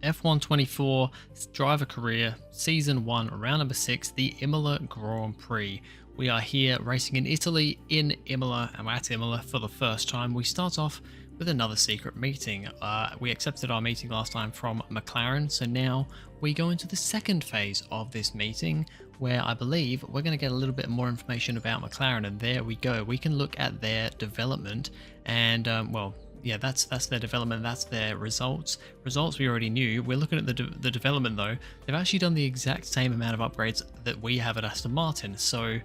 F124 driver career season 1 round number 6, the Imola Grand Prix. We are here racing in Italy in Imola, and we're at Imola for the first time. We start off with another secret meeting. We accepted our meeting last time from McLaren, so now we go into the second phase of this meeting where I believe we're going to get a little bit more information about McLaren, and there we go. We can look at their development and well, yeah, that's their development, that's their results. Results we already knew. We're looking at the development though. They've actually done the exact same amount of upgrades that we have at Aston Martin, so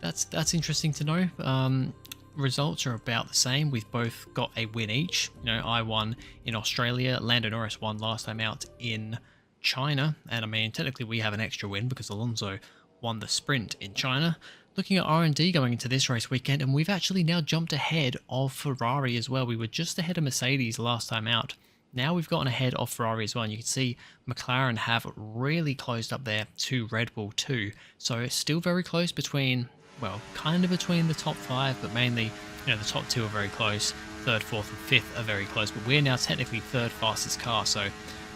that's interesting to know. Results are about the same. We've both got a win each. You know, I won in Australia, Lando Norris won last time out in China, and I mean technically we have an extra win because Alonso won the sprint in China. Looking at R&D going into this race weekend, and we've actually now jumped ahead of Ferrari as well. We were just ahead of Mercedes last time out. Now we've gotten ahead of Ferrari as well, and you can see McLaren have really closed up there to Red Bull too. So it's still very close between, well, kind of between the top 5, but mainly, you know, the top 2 are very close. 3rd, 4th and 5th are very close, but we're now technically 3rd fastest car, so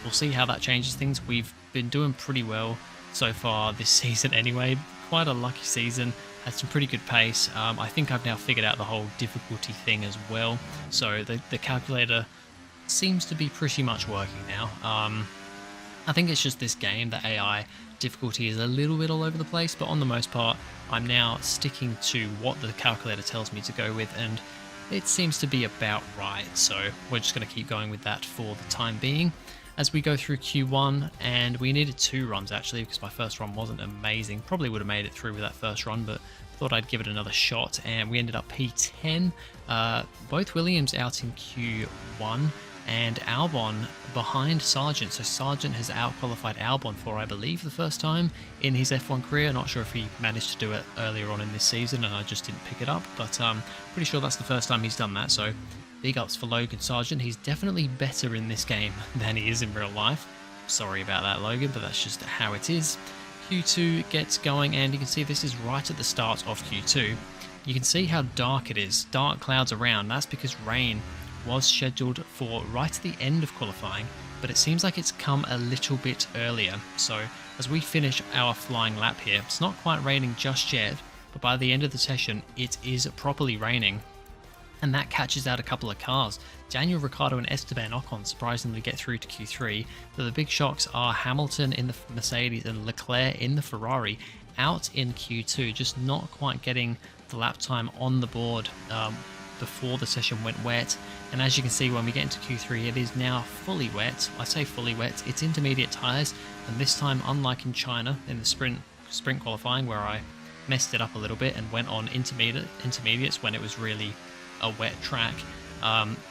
we'll see how that changes things. We've been doing pretty well so far this season anyway. Quite a lucky season. Had some pretty good pace. I think I've now figured out the whole difficulty thing as well. So the calculator seems to be pretty much working now. I think it's just this game, the AI difficulty is a little bit all over the place, but on the most part, I'm now sticking to what the calculator tells me to go with, and it seems to be about right. So we're just going to keep going with that for the time being. As we go through Q1, and we needed 2 runs actually because my first run wasn't amazing. Probably would have made it through with that first run, but thought I'd give it another shot, and we ended up P10. Both Williams out in Q1, and Albon behind Sargent. So Sargent has out-qualified Albon for, I believe, the first time in his F1 career. Not sure if he managed to do it earlier on in this season and I just didn't pick it up, but pretty sure that's the first time he's done that. So big ups for Logan Sargent. He's definitely better in this game than he is in real life. Sorry about that, Logan, but that's just how it is. Q2 gets going, and you can see this is right at the start of Q2. You can see how dark it is. Dark clouds around. That's because rain was scheduled for right at the end of qualifying, but it seems like it's come a little bit earlier. So as we finish our flying lap here, it's not quite raining just yet, but by the end of the session, it is properly raining. And that catches out a couple of cars. Daniel Ricciardo and Esteban Ocon surprisingly get through to Q3, but the big shocks are Hamilton in the Mercedes and Leclerc in the Ferrari out in Q2, just not quite getting the lap time on the board before the session went wet. And as you can see, when we get into Q3, it is now fully wet. I say fully wet, it's intermediate tyres, and this time, unlike in China in the sprint qualifying where I messed it up a little bit and went on intermediates when it was really a wet track,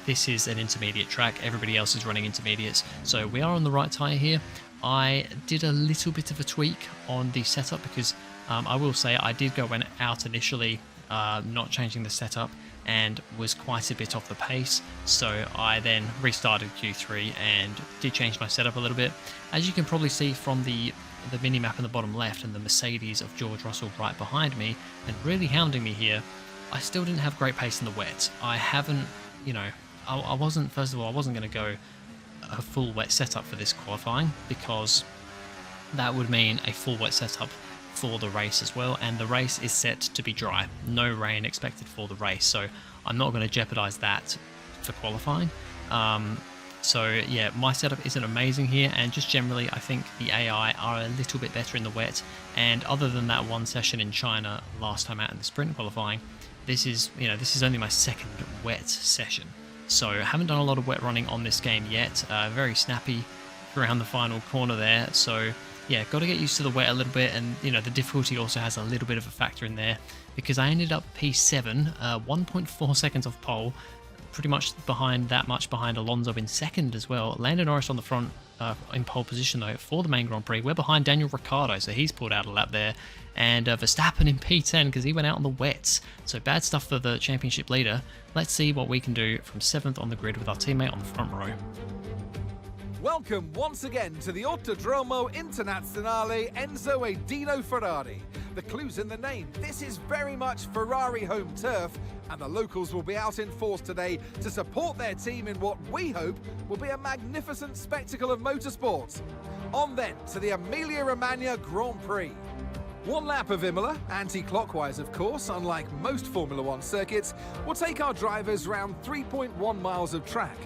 this is an intermediate track. Everybody else is running intermediates, so we are on the right tyre here. I did a little bit of a tweak on the setup because I will say I did go out initially not changing the setup and was quite a bit off the pace, so I then restarted Q3 and did change my setup a little bit. As you can probably see from the mini map in the bottom left and the Mercedes of George Russell right behind me and really hounding me here, I still didn't have great pace in the wet. I haven't, you know, I wasn't, first of all, I wasn't going to go a full wet setup for this qualifying because that would mean a full wet setup for the race as well, and the race is set to be dry. No rain expected for the race, so I'm not going to jeopardize that for qualifying. So yeah, my setup isn't amazing here, and just generally I think the AI are a little bit better in the wet, and other than that one session in China last time out in the sprint qualifying, this is only my second wet session, so I haven't done a lot of wet running on this game yet. Very snappy around the final corner there, so yeah, got to get used to the wet a little bit, and you know the difficulty also has a little bit of a factor in there because I ended up P7, 1.4 seconds off pole, pretty much much behind Alonso in second as well. Lando Norris on the front in pole position though for the main Grand Prix. We're behind Daniel Ricciardo, so he's pulled out a lap there, and Verstappen in P10 because he went out on the wets. So bad stuff for the championship leader. Let's see what we can do from 7th on the grid with our teammate on the front row. Welcome once again to the Autodromo Internazionale Enzo e Dino Ferrari, The clue's in the name. This is very much Ferrari home turf, and the locals will be out in force today to support their team in what we hope will be a magnificent spectacle of motorsports. On then to the Emilia-Romagna Grand Prix. One lap of Imola, anti-clockwise of course, unlike most Formula One circuits, will take our drivers round 3.1 miles of track.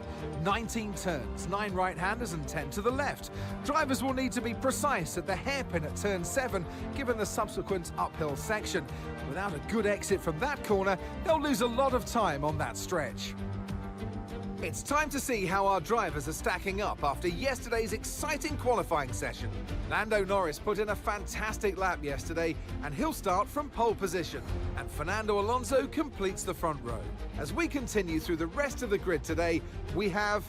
19 turns, 9 right-handers and 10 to the left. Drivers will need to be precise at the hairpin at turn 7, given the subsequent uphill section. Without a good exit from that corner, they'll lose a lot of time on that stretch. It's time to see how our drivers are stacking up after yesterday's exciting qualifying session. Lando Norris put in a fantastic lap yesterday, and he'll start from pole position. And Fernando Alonso completes the front row. As we continue through the rest of the grid today, we have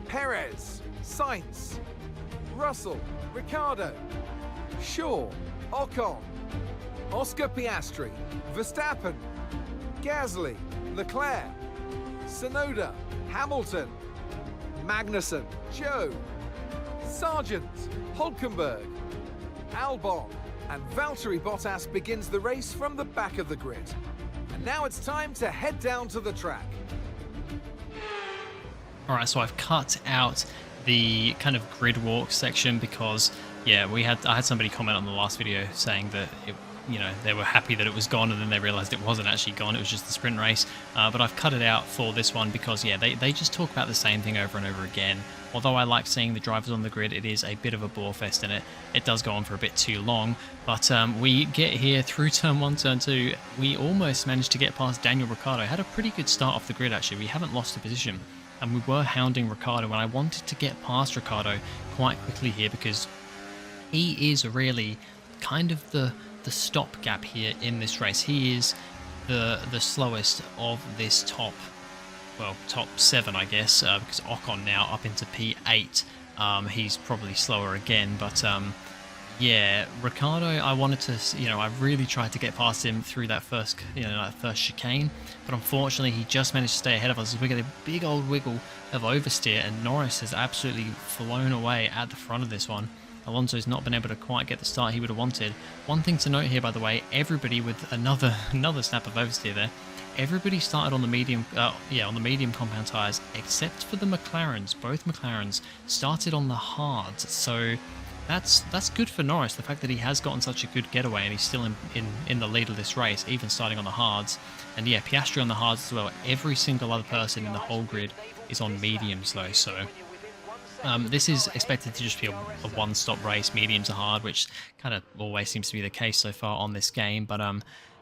Perez, Sainz, Russell, Ricciardo, Shaw, Ocon, Oscar Piastri, Verstappen, Gasly, Leclerc, Tsunoda, Hamilton, Magnussen, Joe, Sargent, Hulkenberg, Albon, and Valtteri Bottas begins the race from the back of the grid. And now it's time to head down to the track. Alright, so I've cut out the kind of grid walk section because, yeah, I had somebody comment on the last video saying that they were happy that it was gone, and then they realized it wasn't actually gone, it was just the sprint race. But I've cut it out for this one because, yeah, they just talk about the same thing over and over again. Although I like seeing the drivers on the grid, it is a bit of a bore fest in it. It does go on for a bit too long, but we get here through turn 1, turn 2. We almost managed to get past Daniel Ricciardo. Had a pretty good start off the grid, actually. We haven't lost a position, and we were hounding Ricciardo, and I wanted to get past Ricciardo quite quickly here because he is really kind of the stopgap here in this race. He is the slowest of this top 7, I guess, because Ocon now up into P8. He's probably slower again, but yeah, Ricciardo, I wanted to, I really tried to get past him through that first chicane, but unfortunately he just managed to stay ahead of us. We get a big old wiggle of oversteer, and Norris has absolutely flown away at the front of this one. Alonso's not been able to quite get the start he would have wanted. One thing to note here, by the way, everybody with another snap of oversteer there. Everybody started on the medium, compound tyres, except for the McLarens. Both McLarens started on the hards, so that's good for Norris. The fact that he has gotten such a good getaway and he's still in the lead of this race, even starting on the hards. And yeah, Piastri on the hards as well. Every single other person in the whole grid is on mediums though, so. This is expected to just be a one-stop race, medium to hard, which kind of always seems to be the case so far on this game. But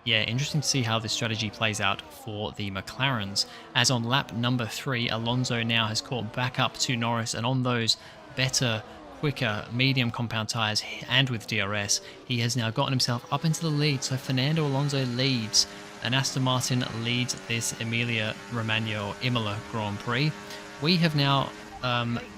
yeah, interesting to see how this strategy plays out for the McLarens. As on lap number 3, Alonso now has caught back up to Norris, and on those better, quicker, medium compound tyres and with DRS, he has now gotten himself up into the lead. So Fernando Alonso leads, and Aston Martin leads this Emilia-Romagna or Imola Grand Prix. We have now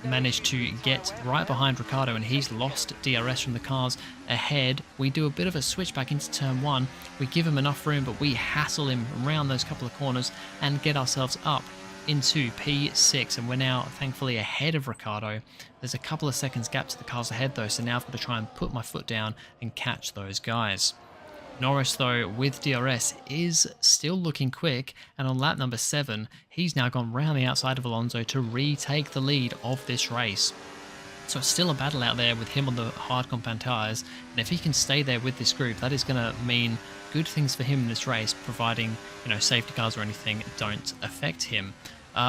managed to get right behind Ricciardo, and he's lost DRS from the cars ahead. We do a bit of a switch back into turn 1. We give him enough room, but we hassle him around those couple of corners and get ourselves up into P6, and we're now thankfully ahead of Ricciardo. There's a couple of seconds gap to the cars ahead though, so now I've got to try and put my foot down and catch those guys. Norris, though, with DRS, is still looking quick, and on lap number 7, he's now gone round the outside of Alonso to retake the lead of this race. So it's still a battle out there with him on the hard compound tyres, and if he can stay there with this group, that is going to mean good things for him in this race, providing, safety cars or anything don't affect him.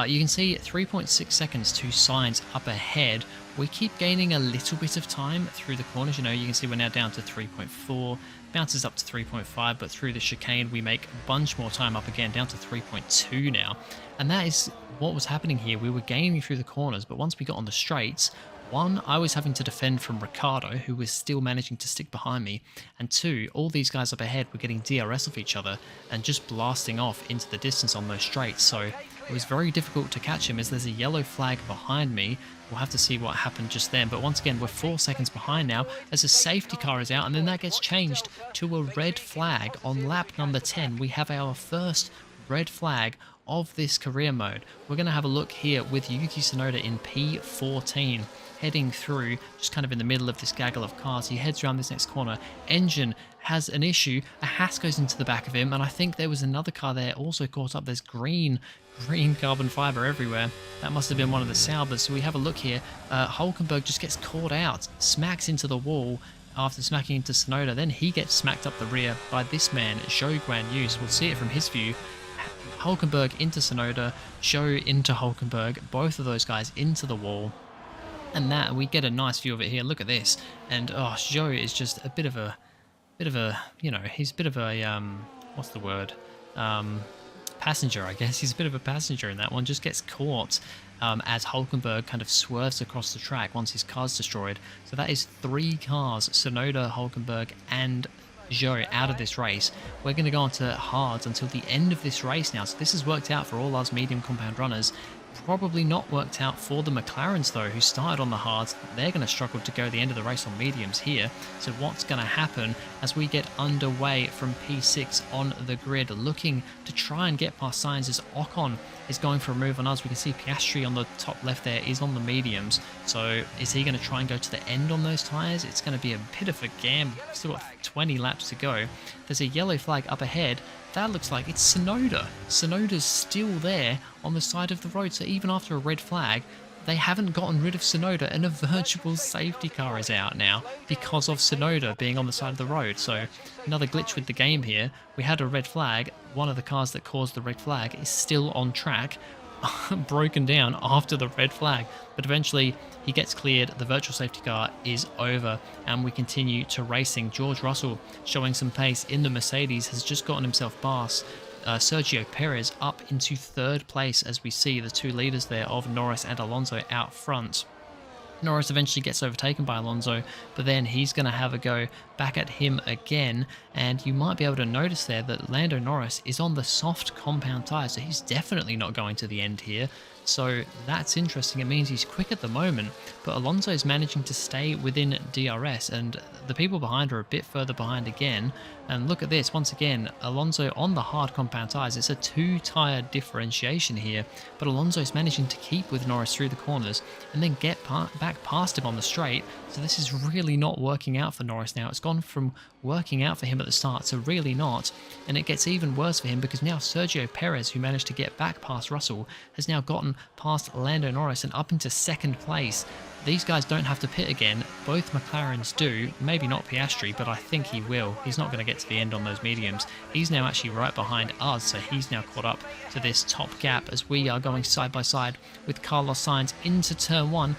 You can see 3.6 seconds to Sainz up ahead. We keep gaining a little bit of time through the corners. You can see we're now down to 3.4, bounces up to 3.5, but through the chicane we make a bunch more time up again, down to 3.2 now. And that is what was happening here. We were gaining through the corners, but once we got on the straights, 1, I was having to defend from Ricciardo, who was still managing to stick behind me, and 2, all these guys up ahead were getting DRS off each other and just blasting off into the distance on those straights. So it was very difficult to catch him as there's a yellow flag behind me. We'll have to see what happened just then, but once again we're 4 seconds behind now as a safety car is out, and then that gets changed to a red flag on lap number 10. We have our first red flag of this career mode. We're going to have a look here with Yuki Tsunoda in P14, heading through just kind of in the middle of this gaggle of cars. He heads around this next corner. Engine has an issue. A Haas goes into the back of him, and I think there was another car there also caught up. There's green carbon fiber everywhere. That must have been one of the Saubers. So we have a look here. Hulkenberg just gets caught out, smacks into the wall after smacking into Tsunoda. Then he gets smacked up the rear by this man, Zhou Guanyu. So we'll see it from his view. Hulkenberg into Tsunoda, Zhou into Hulkenberg, both of those guys into the wall. And that, we get a nice view of it here. Look at this. And oh, Zhou is just a bit of a, you know, he's a bit of a, what's the word? Passenger, I guess. He's a bit of a passenger in that one. Just gets caught as Hulkenberg kind of swerves across the track once his car's destroyed. So that is 3 cars, Tsunoda, Hulkenberg, and Zhou, out of this race. We're going to go on to hards until the end of this race now. So this has worked out for all us medium compound runners. Probably not worked out for the McLarens though, who started on the hards. They're going to struggle to go the end of the race on mediums here. So what's going to happen as we get underway from P6 on the grid, looking to try and get past Sainz as Ocon is going for a move on us. We can see Piastri on the top left there is on the mediums. So is he going to try and go to the end on those tyres? It's going to be a bit of a gamble. Still got 20 laps to go. There's a yellow flag up ahead. That looks like it's Tsunoda. Tsunoda's still there on the side of the road. So even after a red flag, they haven't gotten rid of Tsunoda, and a virtual safety car is out now because of Tsunoda being on the side of the road. So another glitch with the game here. We had a red flag. One of the cars that caused the red flag is still on track, broken down after the red flag. But eventually he gets cleared. The virtual safety car is over, and we continue to racing. George Russell, showing some pace in the Mercedes, has just gotten himself past Sergio Perez up into 3rd place, as we see the 2 leaders there of Norris and Alonso out front. Norris eventually gets overtaken by Alonso, but then he's going to have a go back at him again, and you might be able to notice there that Lando Norris is on the soft compound tyre, so he's definitely not going to the end here. So that's interesting. It means he's quick at the moment, but Alonso is managing to stay within DRS, and the people behind are a bit further behind again. And look at this, once again, Alonso on the hard compound tyres. It's a 2-tyre differentiation here, but Alonso's managing to keep with Norris through the corners and then get back past him on the straight. So this is really not working out for Norris now. It's gone from working out for him at the start to really not, and it gets even worse for him because now Sergio Perez, who managed to get back past Russell, has now gotten past Lando Norris and up into 2nd place. These guys don't have to pit again. Both McLarens do. Maybe not Piastri, but I think he will. He's not going to get to the end on those mediums. He's now actually right behind us, so he's now caught up to this top gap as we are going side by side with Carlos Sainz into turn 1.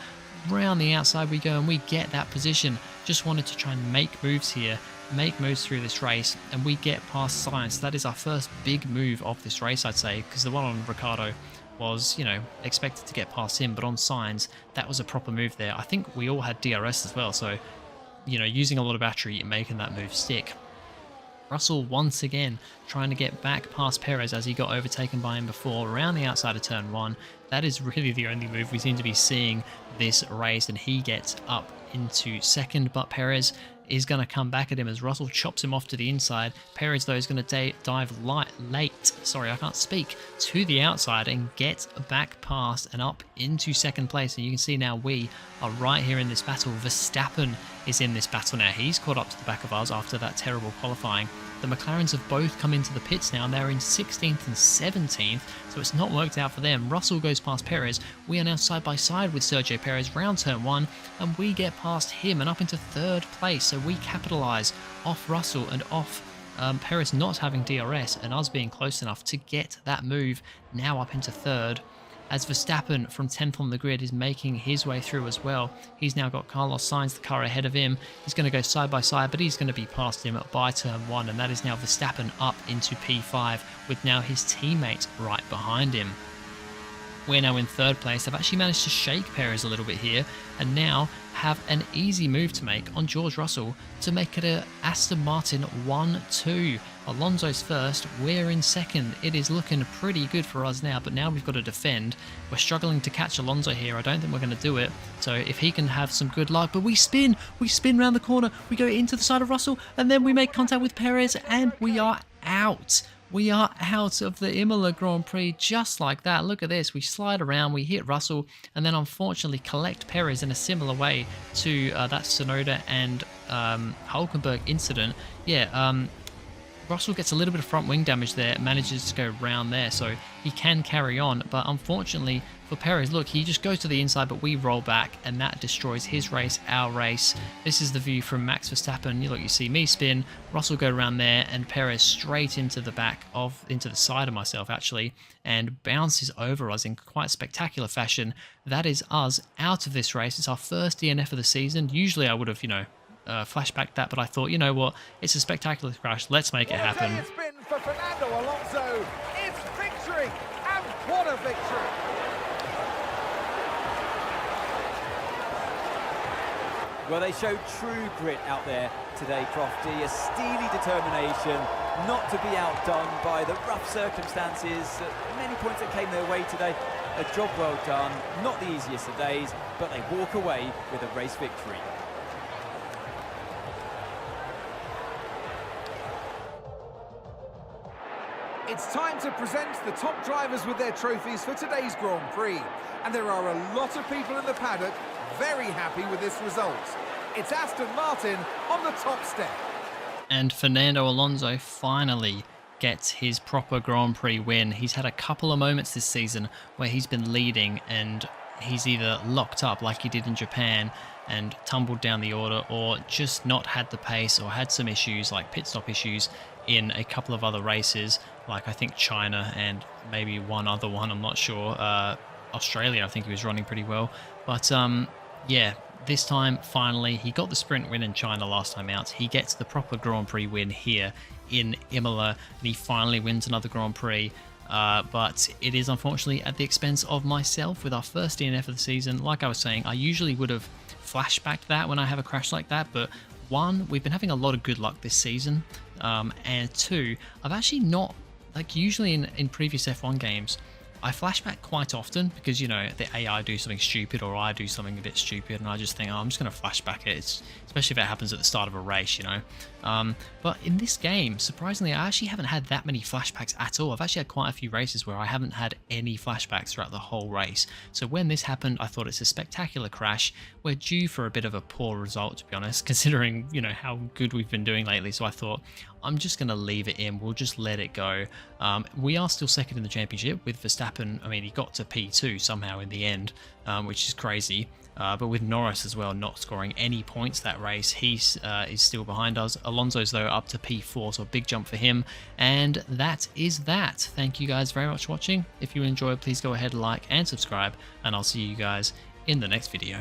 Round the outside we go, and we get that position. Just wanted to try and make moves here, make moves through this race, and we get past Sainz. That is our first big move of this race, I'd say, because the one on Ricciardo was, you know, expected to get past him, but on Sainz, that was a proper move there. I think we all had DRS as well, so, you know, using a lot of battery and making that move stick. Russell once again trying to get back past Perez as he got overtaken by him before around the outside of turn 1. That is really the only move we seem to be seeing this race, and he gets up into 2nd, but Perez is going to come back at him as Russell chops him off to the inside. Perez, though, is going to dive to the outside and get back past and up into 2nd place. And you can see now we are right here in this battle. Verstappen is in this battle now. He's caught up to the back of us after that terrible qualifying. The McLarens have both come into the pits now, and they're in 16th and 17th, so it's not worked out for them. Russell goes past Perez. We are now side by side with Sergio Perez round turn 1, and we get past him and up into 3rd place, so we capitalise off Russell and off Perez not having DRS and us being close enough to get that move now up into 3rd. As Verstappen from 10th on the grid is making his way through as well. He's now got Carlos Sainz, the car ahead of him. He's going to go side by side, but he's going to be past him by turn 1, and that is now Verstappen up into P5 with now his teammate right behind him. We're now in 3rd place. They've actually managed to shake Perez a little bit here and now have an easy move to make on George Russell to make it a Aston Martin 1-2. Alonso's first, we're in 2nd. It is looking pretty good for us now, but now we've got to defend. We're struggling to catch Alonso here. I don't think we're going to do it. So if he can have some good luck, but we spin around the corner, we go into the side of Russell, and then we make contact with Perez, and we are out. We are out of the Imola Grand Prix just like that. Look at this. We slide around, we hit Russell, and then unfortunately collect Perez in a similar way to that Sonoda and Hulkenberg incident. Yeah, Russell gets a little bit of front wing damage there, manages to go round there, so he can carry on. But unfortunately for Perez, look, he just goes to the inside, but we roll back, and that destroys his race, our race. This is the view from Max Verstappen. Look, you see me spin, Russell go around there, and Perez straight into the side of myself, actually, and bounces over us in quite spectacular fashion. That is us out of this race. It's our first DNF of the season. Usually I would have, flashback that, but I thought, you know what, it's a spectacular crash, let's make it happen. It's been for Fernando Alonso. It's victory, and what a victory! Well, they showed true grit out there today, Crofty, a steely determination not to be outdone by the rough circumstances. Many points that came their way today. A job well done, not the easiest of days, but they walk away with a race victory. It's time to present the top drivers with their trophies for today's Grand Prix. And there are a lot of people in the paddock very happy with this result. It's Aston Martin on the top step. And Fernando Alonso finally gets his proper Grand Prix win. He's had a couple of moments this season where he's been leading and he's either locked up like he did in Japan and tumbled down the order, or just not had the pace or had some issues like pit stop issues in a couple of other races, like I think China and maybe one other one, I'm not sure. Australia, I think he was running pretty well. But yeah, this time finally he got the sprint win in China last time out. He gets the proper Grand Prix win here in Imola, and he finally wins another Grand Prix. But it is unfortunately at the expense of myself with our first DNF of the season. Like I was saying, I usually would have flashbacked that when I have a crash like that, but one, we've been having a lot of good luck this season, and two, I've actually not, like usually in previous F1 games, I flashback quite often because, the AI do something stupid or I do something a bit stupid and I just think, oh, I'm just going to flashback it, especially if it happens at the start of a race, But in this game, surprisingly, I actually haven't had that many flashbacks at all. I've actually had quite a few races where I haven't had any flashbacks throughout the whole race. So when this happened, I thought it's a spectacular crash. We're due for a bit of a poor result, to be honest, considering, how good we've been doing lately. So I thought, I'm just going to leave it in. We'll just let it go. We are still second in the championship with Verstappen. I mean, he got to P2 somehow in the end, which is crazy. But with Norris as well not scoring any points that race, he is still behind us. Alonso's though up to P4, so a big jump for him. And that is that. Thank you guys very much for watching. If you enjoyed, please go ahead, like and subscribe, and I'll see you guys in the next video.